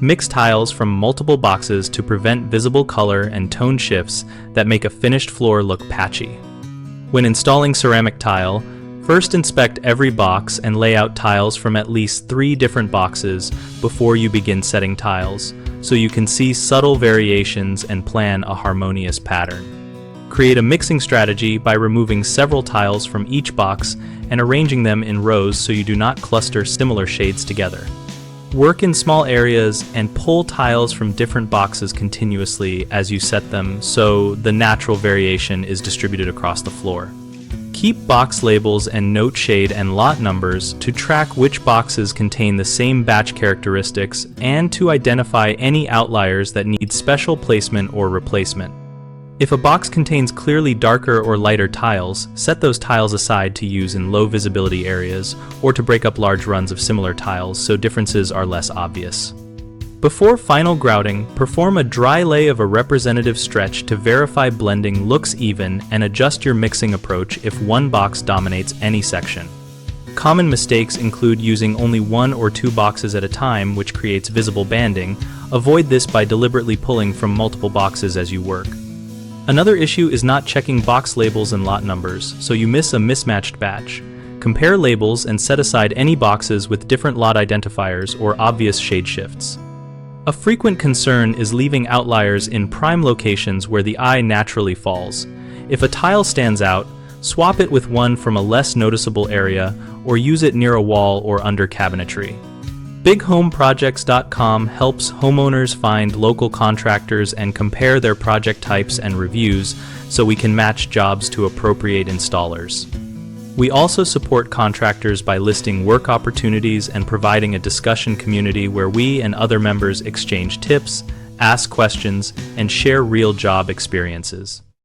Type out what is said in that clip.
Mix tiles from multiple boxes to prevent visible color and tone shifts that make a finished floor look patchy. When installing ceramic tile, first inspect every box and lay out tiles from at least 3 different boxes before you begin setting tiles, so you can see subtle variations and plan a harmonious pattern. Create a mixing strategy by removing several tiles from each box and arranging them in rows so you do not cluster similar shades together. Work in small areas and pull tiles from different boxes continuously as you set them so the natural variation is distributed across the floor. Keep box labels and note shade and lot numbers to track which boxes contain the same batch characteristics and to identify any outliers that need special placement or replacement. If a box contains clearly darker or lighter tiles, set those tiles aside to use in low visibility areas or to break up large runs of similar tiles so differences are less obvious. Before final grouting, perform a dry lay of a representative stretch to verify blending looks even and adjust your mixing approach if one box dominates any section. Common mistakes include using only 1 or 2 boxes at a time, which creates visible banding. Avoid this by deliberately pulling from multiple boxes as you work. Another issue is not checking box labels and lot numbers, so you miss a mismatched batch. Compare labels and set aside any boxes with different lot identifiers or obvious shade shifts. A frequent concern is leaving outliers in prime locations where the eye naturally falls. If a tile stands out, swap it with one from a less noticeable area or use it near a wall or under cabinetry. BigHomeProjects.com helps homeowners find local contractors and compare their project types and reviews so we can match jobs to appropriate installers. We also support contractors by listing work opportunities and providing a discussion community where we and other members exchange tips, ask questions, and share real job experiences.